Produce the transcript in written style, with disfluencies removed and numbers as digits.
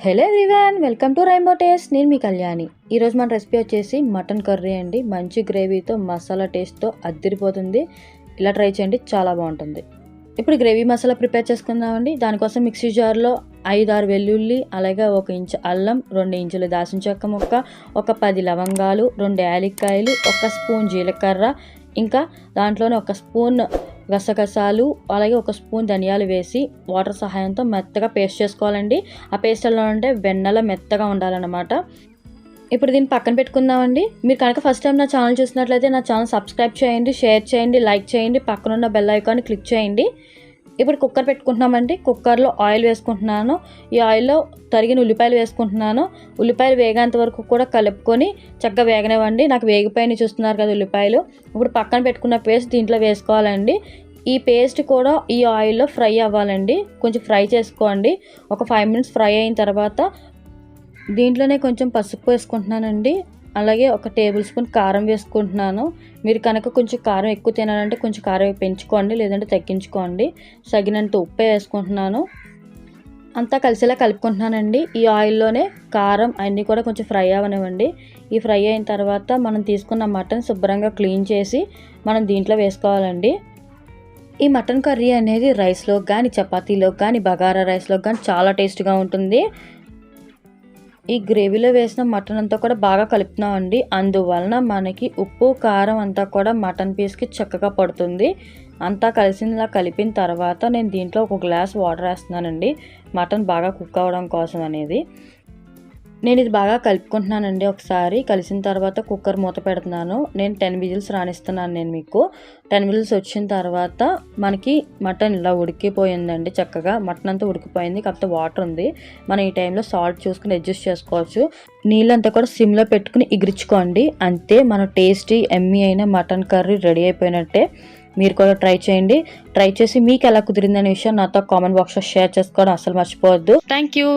Hello everyone, welcome to rainbow taste. నేను మీ కళ్యాణి. ఈరోజు మన రెసిపీ వచ్చేసి మటన్ కర్రీ అండి. మంచి గ్రేవీతో మసాలా టేస్ట్తో అద్దిరిపోతుంది. ఇలా ట్రై చేయండి, చాలా బాగుంటుంది. ఇప్పుడు గ్రేవీ మసాలా ప్రిపేర్ చేసుకుందామండి. దానికోసం మిక్సీ జార్లో 5-6 వెల్లుల్లి, అలాగే 1 ఇంచు అల్లం, 2 ఇంచుల దాల్చిన చెక్క ముక్క, ఒక 10 లవంగాలు, 2 యాలక్కాయలు, 1 స్పూన్ జీలకర్ర, ఇంకా దాంట్లోనే 1 స్పూన్ గసగసాలు, అలాగే 1 స్పూన్ ధనియాలు వేసి వాటర్ సహాయంతో మెత్తగా పేస్ట్ చేసుకోవాలండి. ఆ పేస్ట్ ఎలా అంటే వెన్నెల మెత్తగా ఉండాలన్నమాట. ఇప్పుడు దీన్ని పక్కన పెట్టుకుందామండి. మీరు కనుక ఫస్ట్ టైం నా ఛానల్ చూసినట్లయితే నా ఛానల్ సబ్స్క్రైబ్ చేయండి, షేర్ చేయండి, లైక్ చేయండి, పక్కనున్న బెల్ ఐకాన్ని క్లిక్ చేయండి. ఇప్పుడు కుక్కర్ పెట్టుకుంటున్నామండి. కుక్కర్లో ఆయిల్ వేసుకుంటున్నాను. ఈ ఆయిల్లో తరిగిన ఉల్లిపాయలు వేసుకుంటున్నాను. ఉల్లిపాయలు వేగేంత వరకు కూడా కలుపుకొని చక్కగా వేగనివ్వండి. నాకు వేగిపోయిన చూస్తున్నారు కదా ఉల్లిపాయలు. ఇప్పుడు పక్కన పెట్టుకున్న పేస్ట్ దీంట్లో వేసుకోవాలండి. ఈ పేస్ట్ కూడా ఈ ఆయిల్లో ఫ్రై అవ్వాలండి. కొంచెం ఫ్రై చేసుకోండి. ఒక 5 మినిట్స్ ఫ్రై అయిన తర్వాత దీంట్లోనే కొంచెం పసుపు వేసుకుంటున్నానండి. అలాగే 1 టేబుల్ స్పూన్ కారం వేసుకుంటున్నాను. మీరు కనుక కొంచెం కారం ఎక్కువ తినాలంటే కొంచెం కారం పెంచుకోండి, లేదంటే తగ్గించుకోండి. తగినంత ఉప్పు వేసుకుంటున్నాను. అంతా కలిసేలా కలుపుకుంటున్నానండి. ఈ ఆయిల్లోనే కారం అన్నీ కూడా కొంచెం ఫ్రై అవ్వనివ్వండి. ఈ ఫ్రై అయిన తర్వాత మనం తీసుకున్న మటన్ శుభ్రంగా క్లీన్ చేసి మనం దీంట్లో వేసుకోవాలండి. ఈ మటన్ కర్రీ అనేది రైస్లో కానీ, చపాతీలో కానీ, బగారా రైస్లో కానీ చాలా టేస్ట్గా ఉంటుంది. ఈ గ్రేవీలో వేసిన మటన్ అంతా కూడా బాగా కలుపుతున్నామండి. అందువలన మనకి ఉప్పు కారం అంతా కూడా మటన్ పీస్కి చక్కగా పడుతుంది. అంతా కలిసినలా కలిపిన తర్వాత నేను దీంట్లో 1 గ్లాస్ వాటర్ వేస్తున్నానండి, మటన్ బాగా కుక్ అవ్వడం కోసం అనేది. నేను ఇది బాగా కలుపుకుంటున్నానండి. ఒకసారి కలిసిన తర్వాత కుక్కర్ మూత పెడుతున్నాను. నేను 10 విజిల్స్ రాణిస్తున్నాను. నేను మీకు 10 విజిల్స్ వచ్చిన తర్వాత మనకి మటన్ ఇలా ఉడికిపోయిందండి. చక్కగా మటన్ అంతా ఉడికిపోయింది, కాకపోతే వాటర్ ఉంది. మనం ఈ టైంలో సాల్ట్ చూసుకుని అడ్జస్ట్ చేసుకోవచ్చు. నీళ్ళంతా కూడా సిమ్లో పెట్టుకుని ఎగిరించుకోండి. అంతే, మన టేస్టీ ఎమ్మీ అయిన మటన్ కర్రీ రెడీ అయిపోయినట్టే. మీరు కూడా ట్రై చేయండి. ట్రై చేసి మీకు ఎలా కుదిరిందనే విషయం నాతో కామెంట్ బాక్స్లో షేర్ చేసుకోవడం అసలు మర్చిపోవద్దు. Thank you.